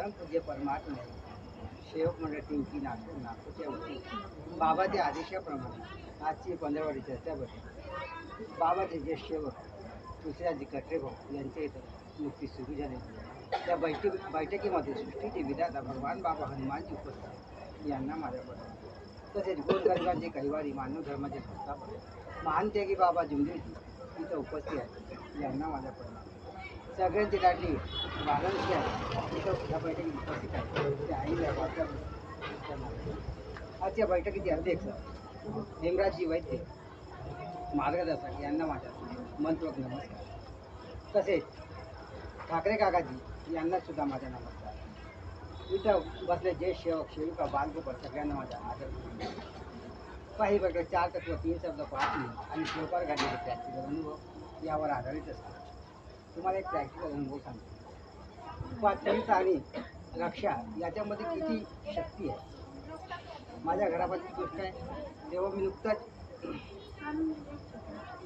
परमपूज्य परमात्मा सेवक मंडळ टिंकी नागपूरच्या वती बाबाच्या आदेशाप्रमाणे आजची 15वारी चर्चा बसली. बाबाचे ज्येष्ठ सेवक तुळशीराजी कटरे भाऊ यांचे इथं नुकतीच सुरू झाले. त्या बैठकीमध्ये सृष्टीचे विधाता भगवान बाबा हनुमानजी उपस्थित यांना माझ्या पडला. तसेच गोरगरिबांचे कैवारी मानव धर्माचे संस्थापक महान त्यागी बाबा जुमदेवजी इथं उपस्थित आहेत यांना माझ्या पडला. सगळ्यांची लाडली वालनशी आहे इथं या बैठकीत उपस्थित आहे ते आई वाचा. आजच्या बैठकीचे अध्यक्ष हेमराजजी वैद्य मार्गदर्शक यांना माझ्या मनपूर्वक नमस्कार. तसेच ठाकरे काकाजी यांना सुद्धा माझा नमस्कार. इथं बसले ज्येष्ठ सेवक सेविका बालगोपाल सगळ्यांना माझा आदर. काही प्रकारे 4 तत्व 3 शब्द 5 मिनिट आणि श्लोकार घडलेले प्रॅक्टिकल अनुभव यावर आधारित असतात. तुम्हाला एक प्रॅक्टिकल अनुभव सांगतो. पाच आणि रक्षा याच्यामध्ये किती शक्ती आहे. माझ्या घरापासून गोष्ट आहे तेव्हा मी नुकताच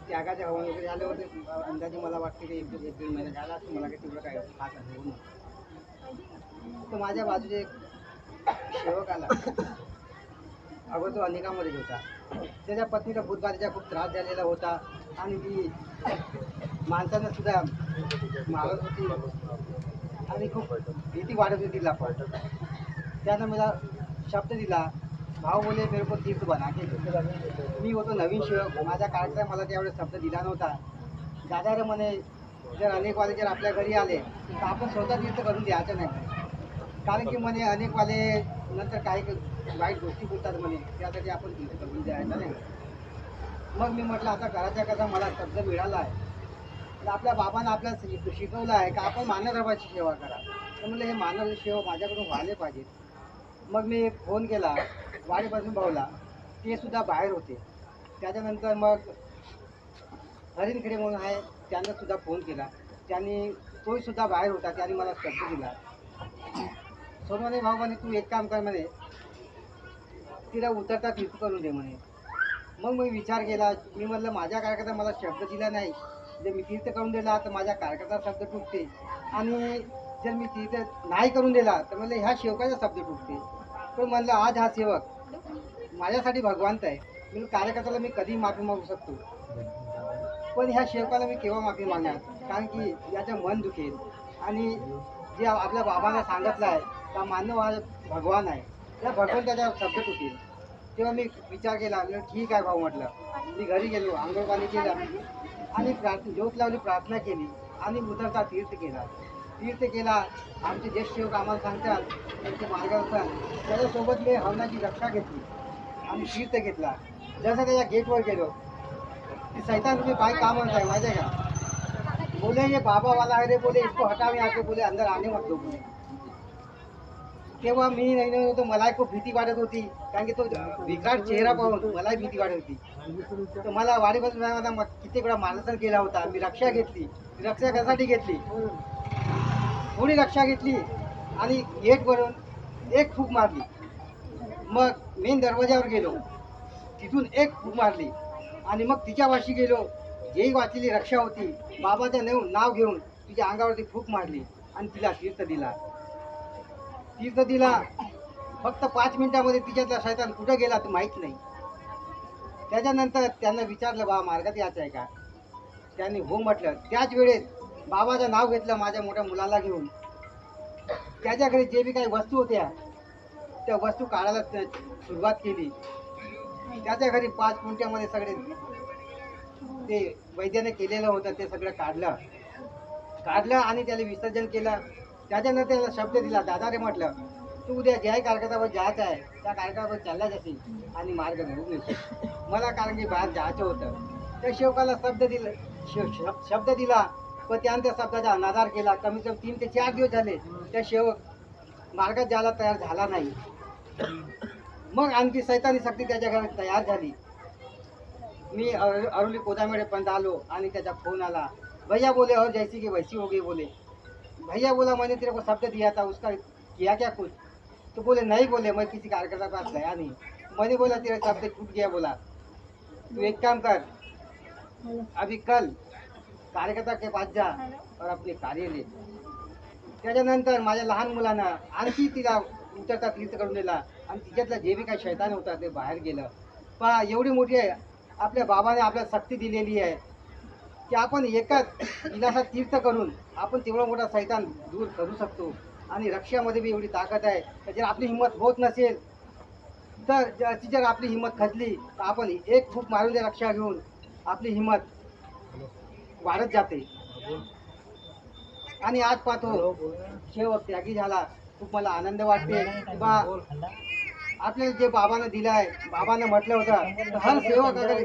त्यागाचे हवन वगैरे झाले होते. अंदाजे मला वाटते की 1-2 महिने झाला असं. मला काही तेवढं काय खास अनुभव नव्हता. तर माझ्या बाजूचे एक सेवक आला. अगोदर तो अनेकामध्ये होता. त्याच्या पत्नीला भूतबाधेचा खूप त्रास झालेला होता आणि ती माणसांना सुद्धा मारत होती आणि खूप भीती वाढत होती तिला. पण त्यानं मला शब्द दिला, भाऊ बोले मेरे को तीर्थ बना के दो. मी होतो नवीन सेवक. माझ्या काळात मला त्यावेळेस शब्द दिला नव्हता. दादा रे म्हणे जर अनेकवाले जर आपल्या घरी आले तर आपण स्वतः तीर्थ करून द्यायचं नाही. कारण की म्हणे अनेकवाले नंतर काही वाईट गोष्टी बोलतात म्हणे, त्यासाठी आपण तीर्थ करून द्यायचं नाही. मग मी म्हटलं आता करायचा कसा, मला शब्द मिळाला आहे तर आपल्या बाबांना आपल्याला शिकवलं आहे का आपण मानवधर्माची सेवा करा. तर म्हणलं हे मानव सेवा माझ्याकडून व्हायला पाहिजे. मग मी फोन केला वाडीपासून भाऊला. ते सुद्धा बाहेर होते. त्याच्यानंतर मग हरिणखेडे म्हणून आहे त्यांना सुद्धा फोन केला. त्यांनी तोही सुद्धा बाहेर होता. त्यांनी मला शब्द दिला. सोनवणे भाऊ म्हणे तू एक काम कर म्हणे, तिला उतरता तीर्थ करून दे म्हणे. मग मी विचार केला. मी म्हटलं माझ्या कार्यकर्ता मला शब्द दिला नाही, जर मी तीर्थ करून दिला तर माझ्या कार्यकर्ता शब्द तुटते आणि जर मी तीर्थ नाही करून दिला तर म्हणलं ह्या सेवकाचा शब्द तुटते. पण म्हणलं आज हा सेवक माझ्यासाठी भगवंत आहे. मी कार्यकर्त्याला मी कधी माफी मागू शकतो, पण ह्या सेवकाला मी केव्हा माफी मागणार. कारण की याचं मन दुखेल आणि जे आपल्या बाबांना सांगितलं आहे का मानव हा भगवान आहे, त्या भगवंताचा शब्द तुटेल. तेव्हा मी विचार केला. ठीक आहे भाऊ म्हटलं. मी घरी गेलो, आंघोळ पाणी केलं आणि ज्योत लावली, प्रार्थना केली आणि उतरता तीर्थ केला. तीर्थ केला. आमचे ज्येष्ठ सेवक आम्हाला सांगतात त्यांचे मार्गदर्शन. त्याच्यासोबत मी हवनाची रक्षा घेतली आणि तीर्थ घेतला. जसं त्याच्या गेटवर गेलो की सैतान तुम्ही बाई का म्हणताय माहिती आहे का, बोले ये बाबा वाला है रे, बोले इसको हटाओ यहाँ से, बोले अंदर आने मत दो बोले. तेव्हा मी नाही होतो. मलाही खूप भीती वाटत होती कारण की तो विकराट चेहरा पाहून मलाही भीती वाटत होती. तर मला वाडीपासून किती वेळा मार्गदर्शन केला होता. मी रक्षा घेतली. रक्षा कशासाठी घेतली, थोडी रक्षा घेतली आणि गेटवरून एक फूक मारली. मग मेन दरवाजावर गेलो, तिथून एक फूक मारली आणि मग तिच्या वाशी गेलो. जेही वाचलेली रक्षा होती बाबाचं नाव घेऊन तिच्या अंगावरती फूक मारली आणि तिला तीर्थ दिला. तीर्थ दिला. फक्त 5 मिनिटामध्ये तिच्यातला शैतान कुठं गेला तर माहीत नाही. त्याच्यानंतर त्यांना विचारलं बाबा मार्गात यायचं आहे का. त्यांनी हो म्हटलं. त्याच वेळेस बाबाचं नाव घेतलं माझ्या मोठ्या मुलाला घेऊन. त्याच्याकडे जे बी काही वस्तू होत्या त्या वस्तू काढायला सुरुवात केली. त्याच्या घरी 5 मिनिटामध्ये सगळे ते वैद्याने केलेलं होतं ते सगळं काढलं आणि त्याला विसर्जन केलं. त्याच्यानंतर त्याला शब्द दिला, दादा रे म्हटलं तू उद्या ज्याही कार्यक्रमावर जायचं आहे त्या कार्यक्रमावर चालला जाशील आणि मार्ग घेऊन येशील. मला कारण की बाहेर जायचं होतं. त्या सेवकाला शब्द दिला पण त्याने त्या शब्दाचा अनादर केला. कमीत कमी 3 ते 4 दिवस झाले त्या सेवक मार्गात जायला तयार झाला नाही. मग आणखी सैतानी शक्ती त्याच्या घरात तयार झाली. मी अरुली कोदामेडे पण आलो आणि त्याचा फोन आला. भैया बोले और जैसी की वैसी हो गई बोले. भैया बोला मैंने तेरे को शब्द दिया था उसका किया क्या कुछ. तो बोले नहीं बोले मैं किसी कार्यकर्ता के पास गया नहीं. मैंने बोला तेरा शब्द टूट गया. बोला तू एक काम कर, अभी कल कार्यकर्ता के पास जा और अपने कार्य ले. त्याच्यानंतर माझ्या लहान मुलांना आणखी तिला उतरता तीर्थ करून दिला आणि तिच्यातलं जे बी काही शैतान होता ते बाहेर गेलं. पहा एवढी मोठी आहे आपल्या बाबाने आपल्याला शक्ती दिलेली आहे की आपण एकाच विलासात तीर्थ करून आपण तेवढा मोठा सैतान दूर करू शकतो. आणि रक्षामध्ये बी एवढी ताकद आहे तर जर आपली हिंमत होत नसेल तर अशी जर आपली हिंमत खचली तर आपण एक फूक मारून दे रक्षा घेऊन आपली हिंमत वाढत जाते. आणि आज पाहतो शेवट त्यागी झाला. खूप मला आनंद वाटते की बा आपल्याला जे बाबानं दिलं आहे. बाबानं म्हटलं होतं तर हर सेवक अगर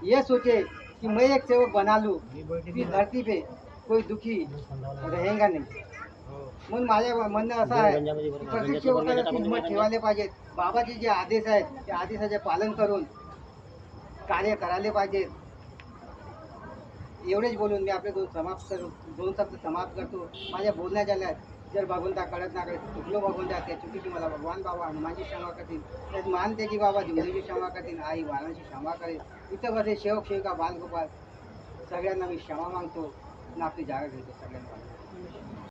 ये सोचे कि मैं एक सेवक बना लूं फिर धरती पे कोई दुखी रहेगा नहीं. म्हणून माझ्या म्हणणं असं आहे की प्रत्येक सेवकाला ती हिंमत ठेवायला पाहिजे. बाबाचे जे आदेश आहेत त्या आदेशाचे पालन करून कार्य करायला पाहिजे. एवढेच बोलून मी आपले दोन शब्द समाप्त करतो. माझ्या बोलण्या झाल्या जर भगवंता कळत ना कळत चुकलो भगवंता त्या चुकीची मला भगवान बाबा हनुमानची क्षमा करतील. त्यात मानते की बाबा जिवलीची क्षमा करतील. आई बाळांची क्षमा करेल. इथं बसे सेवक सेविका बालगोपाल सगळ्यांना मी क्षमा मागतो आणि आपली जागा घेतो सगळ्यांना.